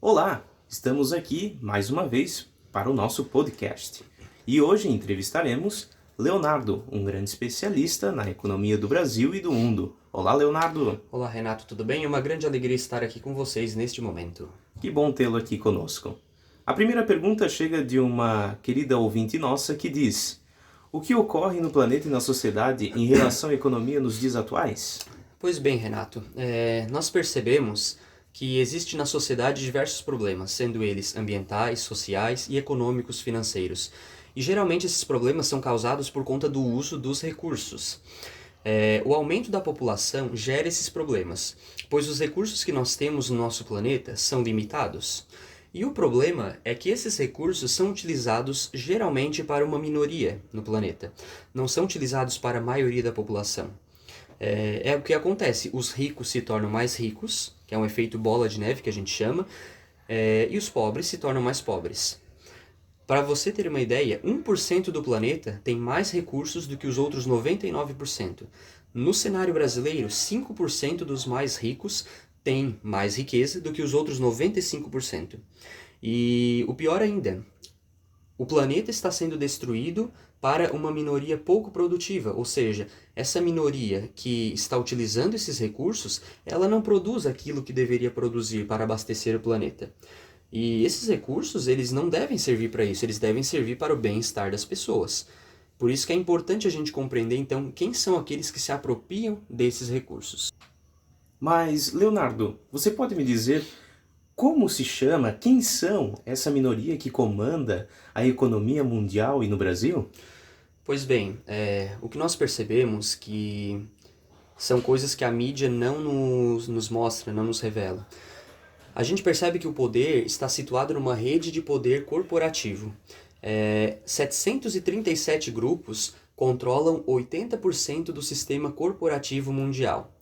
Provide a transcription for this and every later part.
Olá, estamos aqui mais uma vez para o nosso podcast. E hoje entrevistaremos Leonardo, um grande especialista na economia do Brasil e do mundo. Olá, Leonardo. Olá, Renato, tudo bem? É uma grande alegria estar aqui com vocês neste momento. Que bom tê-lo aqui conosco. A primeira pergunta chega de uma querida ouvinte nossa que diz: o que ocorre no planeta e na sociedade em relação à economia nos dias atuais? Pois bem, Renato, nós percebemos que existe na sociedade diversos problemas, sendo eles ambientais, sociais e econômicos financeiros. E geralmente esses problemas são causados por conta do uso dos recursos. O aumento da população gera esses problemas, pois os recursos que nós temos no nosso planeta são limitados. E o problema é que esses recursos são utilizados geralmente para uma minoria no planeta, não são utilizados para a maioria da população. É o que acontece, os ricos se tornam mais ricos, que é um efeito bola de neve que a gente chama, e os pobres se tornam mais pobres. Para você ter uma ideia, 1% do planeta tem mais recursos do que os outros 99%. No cenário brasileiro, 5% dos mais ricos têm mais riqueza do que os outros 95%. E o pior ainda, o planeta está sendo destruído para uma minoria pouco produtiva, ou seja, essa minoria que está utilizando esses recursos, ela não produz aquilo que deveria produzir para abastecer o planeta. E esses recursos, eles não devem servir para isso, eles devem servir para o bem-estar das pessoas. Por isso que é importante a gente compreender, então, quem são aqueles que se apropriam desses recursos. Mas, Leonardo, você pode me dizer como se chama, quem são essa minoria que comanda a economia mundial e no Brasil? Pois bem, o que nós percebemos que são coisas que a mídia não nos mostra, não nos revela. A gente percebe que o poder está situado numa rede de poder corporativo. 737 grupos controlam 80% do sistema corporativo mundial.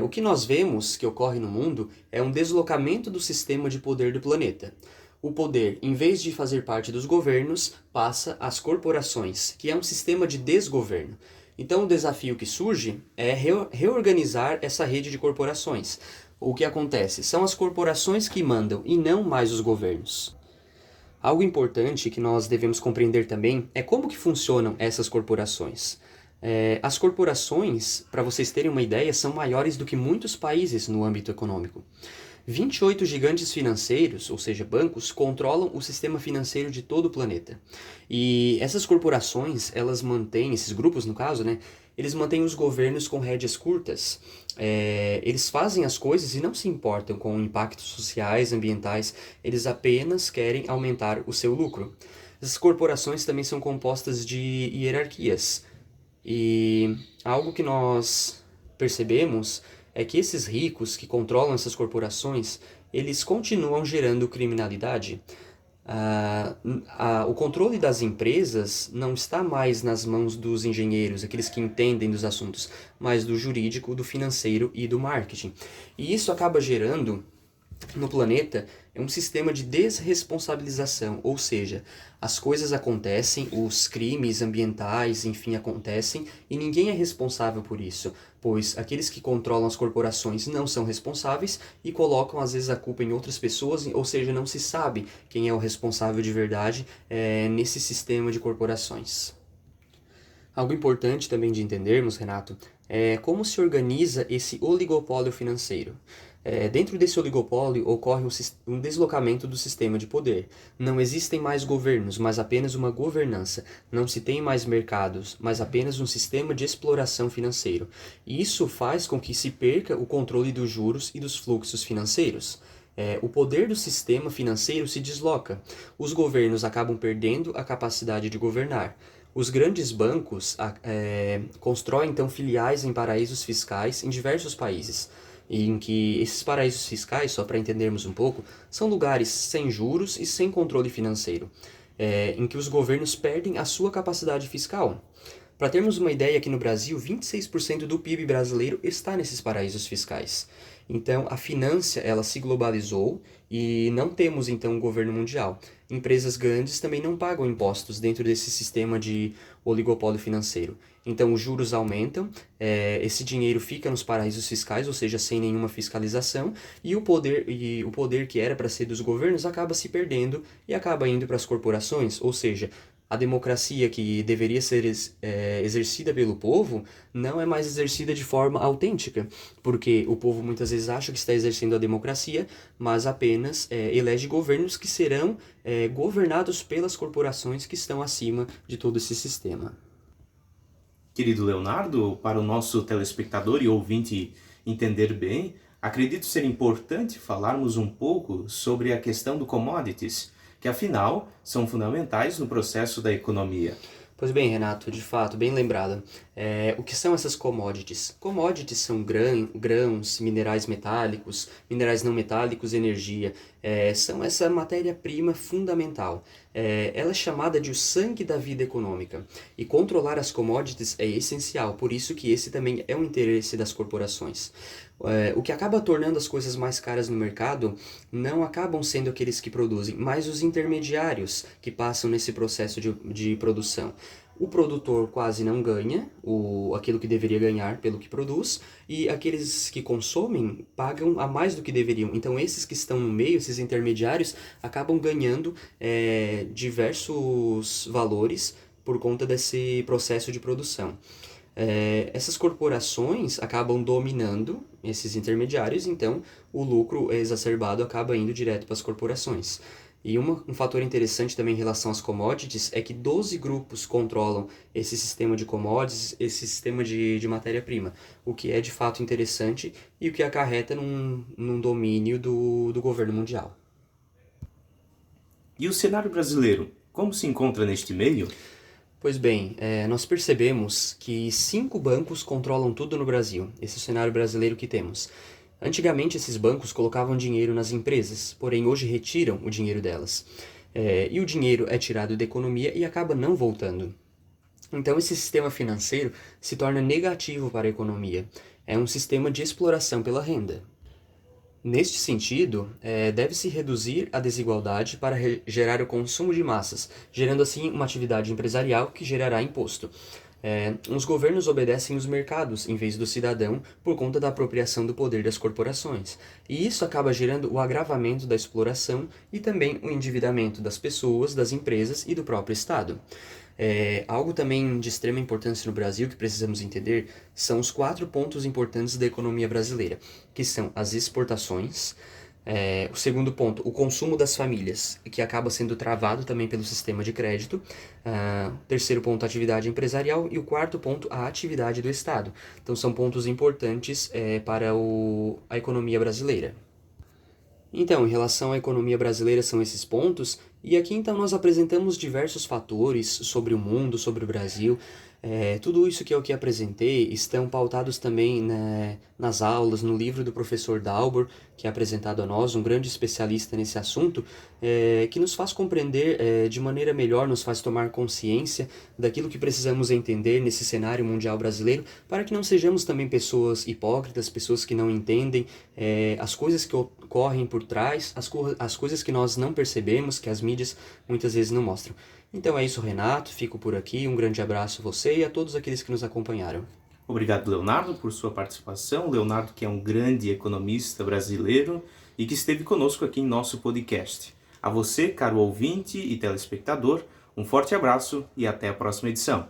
O que nós vemos que ocorre no mundo é um deslocamento do sistema de poder do planeta. O poder, em vez de fazer parte dos governos, passa às corporações, que é um sistema de desgoverno. Então o desafio que surge é reorganizar essa rede de corporações. O que acontece? São as corporações que mandam e não mais os governos. Algo importante que nós devemos compreender também é como que funcionam essas corporações. As corporações, para vocês terem uma ideia, são maiores do que muitos países no âmbito econômico. 28 gigantes financeiros, ou seja, bancos, controlam o sistema financeiro de todo o planeta. E essas corporações, elas mantêm, esses grupos no caso, né, eles mantêm os governos com rédeas curtas. Eles fazem as coisas e não se importam com impactos sociais, ambientais, eles apenas querem aumentar o seu lucro. Essas corporações também são compostas de hierarquias. E algo que nós percebemos é que esses ricos que controlam essas corporações, eles continuam gerando criminalidade. O controle das empresas não está mais nas mãos dos engenheiros, aqueles que entendem dos assuntos, mas do jurídico, do financeiro e do marketing. E isso acaba gerando no planeta é um sistema de desresponsabilização, ou seja, as coisas acontecem, os crimes ambientais, enfim, acontecem e ninguém é responsável por isso, pois aqueles que controlam as corporações não são responsáveis e colocam às vezes a culpa em outras pessoas, ou seja, não se sabe quem é o responsável de verdade nesse sistema de corporações. Algo importante também de entendermos, Renato, é como se organiza esse oligopólio financeiro. Dentro desse oligopólio ocorre um deslocamento do sistema de poder. Não existem mais governos, mas apenas uma governança. Não se tem mais mercados, mas apenas um sistema de exploração financeiro. E isso faz com que se perca o controle dos juros e dos fluxos financeiros. O poder do sistema financeiro se desloca. Os governos acabam perdendo a capacidade de governar. Os grandes bancos constroem então filiais em paraísos fiscais em diversos países, em que esses paraísos fiscais, só para entendermos um pouco, são lugares sem juros e sem controle financeiro, em que os governos perdem a sua capacidade fiscal. Para termos uma ideia, aqui no Brasil, 26% do PIB brasileiro está nesses paraísos fiscais. Então, a finança, ela se globalizou e não temos, então, um governo mundial. Empresas grandes também não pagam impostos dentro desse sistema de oligopólio financeiro. Então, os juros aumentam, esse dinheiro fica nos paraísos fiscais, ou seja, sem nenhuma fiscalização, e o poder que era para ser dos governos acaba se perdendo e acaba indo para as corporações, ou seja, a democracia que deveria ser exercida pelo povo não é mais exercida de forma autêntica, porque o povo muitas vezes acha que está exercendo a democracia, mas apenas elege governos que serão governados pelas corporações que estão acima de todo esse sistema. Querido Leonardo, para o nosso telespectador e ouvinte entender bem, acredito ser importante falarmos um pouco sobre a questão do commodities, que afinal são fundamentais no processo da economia. Pois bem, Renato, de fato, bem lembrado. O que são essas commodities? Commodities são grãos, minerais metálicos, minerais não metálicos, energia. São essa matéria-prima fundamental. Ela é chamada de o sangue da vida econômica. E controlar as commodities é essencial, por isso que esse também é um interesse das corporações. O que acaba tornando as coisas mais caras no mercado não acabam sendo aqueles que produzem, mas os intermediários que passam nesse processo de produção. O produtor quase não ganha aquilo que deveria ganhar pelo que produz, e aqueles que consomem pagam a mais do que deveriam. Então, esses que estão no meio, esses intermediários, acabam ganhando diversos valores por conta desse processo de produção. Essas corporações acabam dominando esses intermediários, então o lucro exacerbado acaba indo direto para as corporações. E um fator interessante também em relação às commodities é que 12 grupos controlam esse sistema de commodities, esse sistema de matéria-prima, o que é de fato interessante e o que acarreta num domínio do governo mundial. E o cenário brasileiro, como se encontra neste meio? Pois bem, nós percebemos que 5 bancos controlam tudo no Brasil, esse é o cenário brasileiro que temos. Antigamente, esses bancos colocavam dinheiro nas empresas, porém hoje retiram o dinheiro delas. E o dinheiro é tirado da economia e acaba não voltando. Então, esse sistema financeiro se torna negativo para a economia. É um sistema de exploração pela renda. Neste sentido, deve-se reduzir a desigualdade para gerar o consumo de massas, gerando assim uma atividade empresarial que gerará imposto. Os governos obedecem os mercados em vez do cidadão por conta da apropriação do poder das corporações. E isso acaba gerando o agravamento da exploração e também o endividamento das pessoas, das empresas e do próprio Estado. Algo também de extrema importância no Brasil que precisamos entender são os 4 pontos importantes da economia brasileira, que são as exportações, o segundo ponto, o consumo das famílias, que acaba sendo travado também pelo sistema de crédito, o terceiro ponto, a atividade empresarial, e o quarto ponto, a atividade do Estado. Então são pontos importantes para a economia brasileira. Então, em relação à economia brasileira são esses pontos, e aqui então nós apresentamos diversos fatores sobre o mundo, sobre o Brasil. Tudo isso que eu aqui apresentei estão pautados também nas aulas, no livro do professor Dalbor, que é apresentado a nós, um grande especialista nesse assunto, que nos faz compreender de maneira melhor, nos faz tomar consciência daquilo que precisamos entender nesse cenário mundial brasileiro, para que não sejamos também pessoas hipócritas, pessoas que não entendem as coisas que ocorrem por trás, as coisas que nós não percebemos, que as mídias muitas vezes não mostram. Então é isso, Renato, fico por aqui, um grande abraço a você e a todos aqueles que nos acompanharam. Obrigado, Leonardo, por sua participação. Leonardo, que é um grande economista brasileiro e que esteve conosco aqui em nosso podcast. A você, caro ouvinte e telespectador, um forte abraço e até a próxima edição.